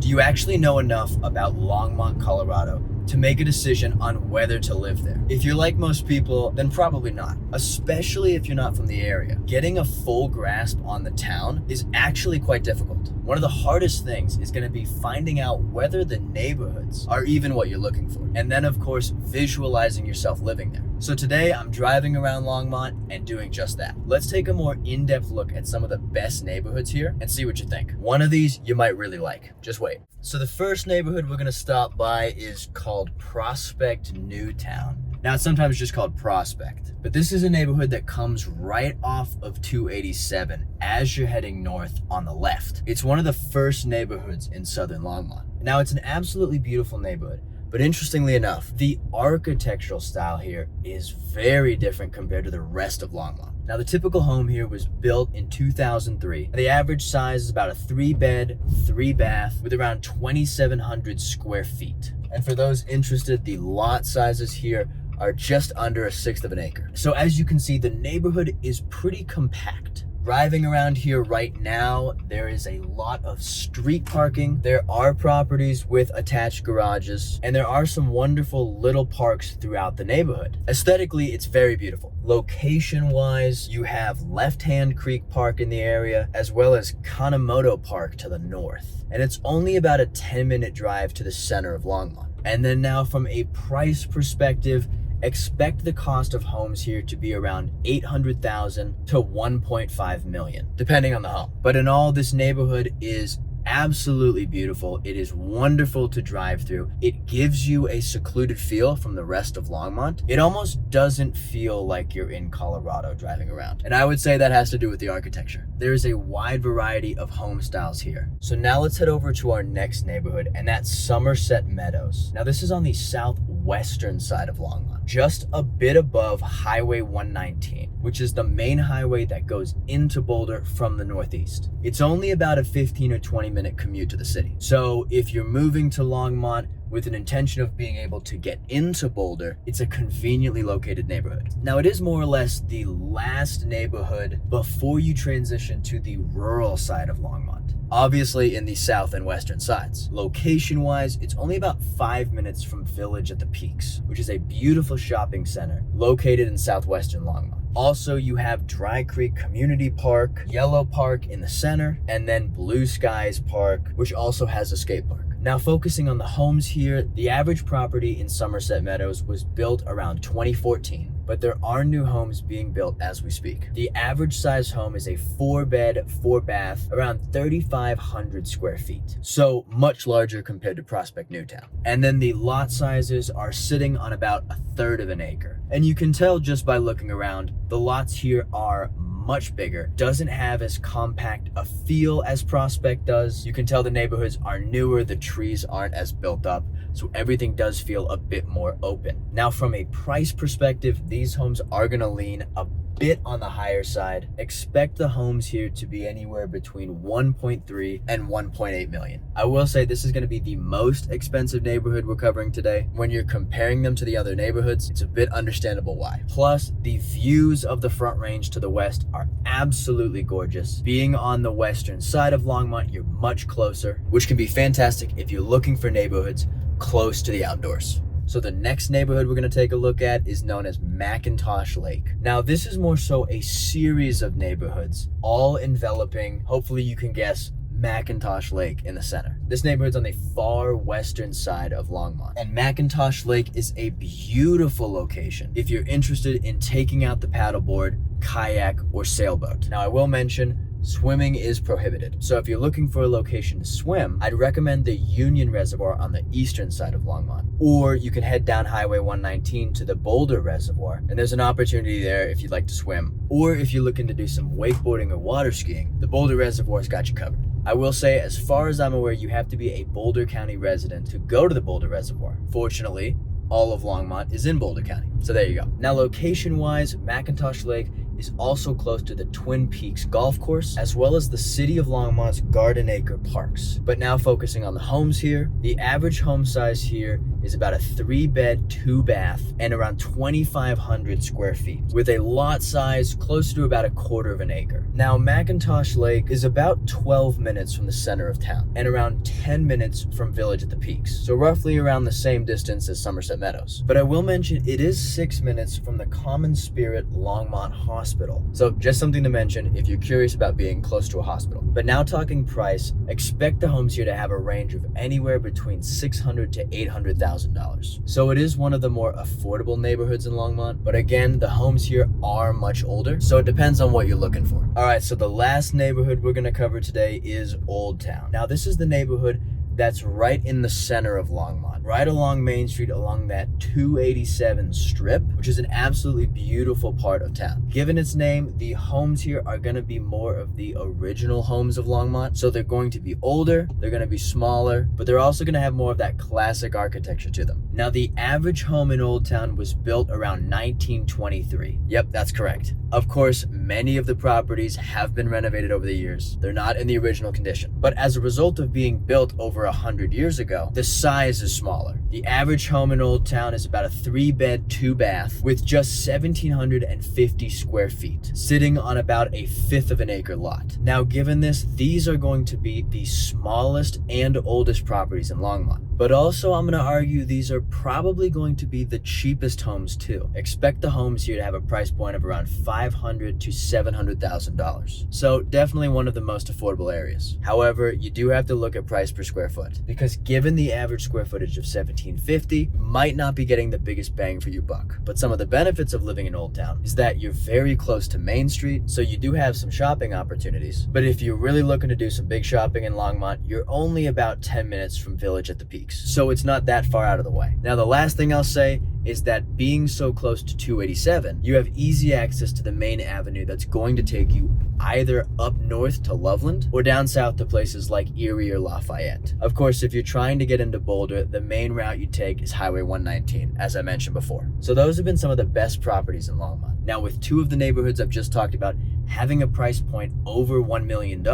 Do you actually know enough about Longmont, Colorado to make a decision on whether to live there? If you're like most people, then probably not, especially if you're not from the area. Getting a full grasp on the town is actually quite difficult. One of the hardest things is going to be finding out whether the neighborhoods are even what you're looking for, and then of course visualizing yourself living there. So today I'm driving around Longmont and doing just that. Let's take a more in-depth look at some of the best neighborhoods here and see what you think. One of these you might really like. Just wait. So the first neighborhood we're going to stop by is called Prospect Newtown. Now it's sometimes just called Prospect, but this is a neighborhood that comes right off of 287 as you're heading north on the left. It's one of the first neighborhoods in southern Longmont. Now it's an absolutely beautiful neighborhood, but interestingly enough, the architectural style here is very different compared to the rest of Longmont. Now the typical home here was built in 2003. The average size is about a 3-bed, 3-bath with around 2,700 square feet. And for those interested, the lot sizes here are just under 1/6 of an acre. So as you can see, the neighborhood is pretty compact. Driving around here right now, there is a lot of street parking. There are properties with attached garages, and there are some wonderful little parks throughout the neighborhood. Aesthetically, it's very beautiful. Location-wise, you have Left Hand Creek Park in the area, as well as Kanemoto Park to the north. And it's only about a 10-minute drive to the center of Longmont. And then now from a price perspective, expect the cost of homes here to be around $800,000 to $1.5 million, depending on the home. But in all, this neighborhood is absolutely beautiful. It is wonderful to drive through. It gives you a secluded feel from the rest of Longmont. It almost doesn't feel like you're in Colorado driving around. And I would say that has to do with the architecture. There is a wide variety of home styles here. So now let's head over to our next neighborhood, and that's Somerset Meadows. Now this is on the southwestern side of Longmont, just a bit above Highway 119, which is the main highway that goes into Boulder from the northeast. It's only about a 15 or 20-minute commute to the city. So if you're moving to Longmont with an intention of being able to get into Boulder, it's a conveniently located neighborhood. Now it is more or less the last neighborhood before you transition to the rural side of Longmont, obviously in the south and western sides. Location-wise, it's only about 5 minutes from Village at the Peaks, which is a beautiful shopping center located in southwestern Longmont. Also, you have Dry Creek Community Park, Yellow Park in the center, and then Blue Skies Park, which also has a skate park. Now focusing on the homes here, the average property in Somerset Meadows was built around 2014, but there are new homes being built as we speak. The average size home is a 4-bed, 4-bath, around 3,500 square feet. So much larger compared to Prospect Newtown. And then the lot sizes are sitting on about 1/3 of an acre. And you can tell just by looking around, the lots here are much bigger, doesn't have as compact a feel as Prospect does. You can tell the neighborhoods are newer, the trees aren't as built up, so everything does feel a bit more open. Now from a price perspective, these homes are gonna lean a bit on the higher side. Expect the homes here to be anywhere between 1.3 and 1.8 million. I will say this is going to be the most expensive neighborhood we're covering today. When you're comparing them to the other neighborhoods, it's a bit understandable why. Plus, the views of the Front Range to the west are absolutely gorgeous. Being on the western side of Longmont, you're much closer, which can be fantastic if you're looking for neighborhoods close to the outdoors. So the next neighborhood we're going to take a look at is known as McIntosh Lake. Now this is more so a series of neighborhoods, all enveloping, hopefully you can guess, McIntosh Lake in the center. This neighborhood's on the far western side of Longmont. And McIntosh Lake is a beautiful location if you're interested in taking out the paddleboard, kayak, or sailboat. Now I will mention, swimming is prohibited. So if you're looking for a location to swim, I'd recommend the Union Reservoir on the eastern side of Longmont. Or you can head down Highway 119 to the Boulder Reservoir, and there's an opportunity there if you'd like to swim. Or if you're looking to do some wakeboarding or water skiing, the Boulder Reservoir's got you covered. I will say, as far as I'm aware, you have to be a Boulder County resident to go to the Boulder Reservoir. Fortunately, all of Longmont is in Boulder County. So there you go. Now location-wise, McIntosh Lake is also close to the Twin Peaks golf course, as well as the city of Longmont's Garden Acre parks. But now focusing on the homes here, the average home size here is about a 3-bed, 2-bath, and around 2,500 square feet, with a lot size close to about a quarter of an acre. Now, McIntosh Lake is about 12 minutes from the center of town, and around 10 minutes from Village at the Peaks, so roughly around the same distance as Somerset Meadows. But I will mention it is 6 minutes from the Common Spirit Longmont Hospital, so just something to mention if you're curious about being close to a hospital. But now talking price, expect the homes here to have a range of anywhere between $600,000 to $800,000. So it is one of the more affordable neighborhoods in Longmont, but again, the homes here are much older, so it depends on what you're looking for. All right, so the last neighborhood we're gonna cover today is Old Town. Now, this is the neighborhood that's right in the center of Longmont, right along Main Street, along that 287 strip, which is an absolutely beautiful part of town. Given its name, the homes here are going to be more of the original homes of Longmont. So they're going to be older, they're going to be smaller, but they're also going to have more of that classic architecture to them. Now, the average home in Old Town was built around 1923. Yep, that's correct. Of course, many of the properties have been renovated over the years. They're not in the original condition. But as a result of being built over 100 years ago, the size is smaller. The average home in Old Town is about a 3-bed, 2-bath with just 1,750 square feet, sitting on about a 1/5 of an acre lot. Now, given this, these are going to be the smallest and oldest properties in Longmont. But also, I'm going to argue these are probably going to be the cheapest homes too. Expect the homes here to have a price point of around $500,000 to $700,000. So definitely one of the most affordable areas. However, you do have to look at price per square foot, because given the average square footage of 1,750, you might not be getting the biggest bang for your buck. But some of the benefits of living in Old Town is that you're very close to Main Street, so you do have some shopping opportunities. But if you're really looking to do some big shopping in Longmont, you're only about 10 minutes from Village at the Peaks. So it's not that far out of the way. Now, the last thing I'll say is that being so close to 287, you have easy access to the main avenue that's going to take you either up north to Loveland or down south to places like Erie or Lafayette. Of course, if you're trying to get into Boulder, the main route you take is Highway 119, as I mentioned before. So those have been some of the best properties in Longmont. Now, with 2 of the neighborhoods I've just talked about having a price point over $1 million,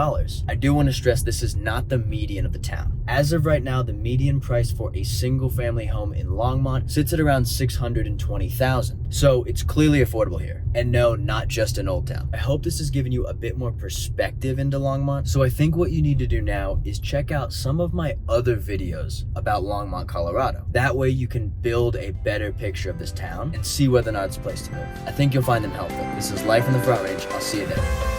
I do want to stress this is not the median of the town. As of right now, the median price for a single family home in Longmont sits at around $620,000. So it's clearly affordable here. And no, not just in Old Town. I hope this has given you a bit more perspective into Longmont. So I think what you need to do now is check out some of my other videos about Longmont, Colorado. That way you can build a better picture of this town and see whether or not it's a place to move. I think you'll find them helpful. This is Life in the Front Range. I'll see you there.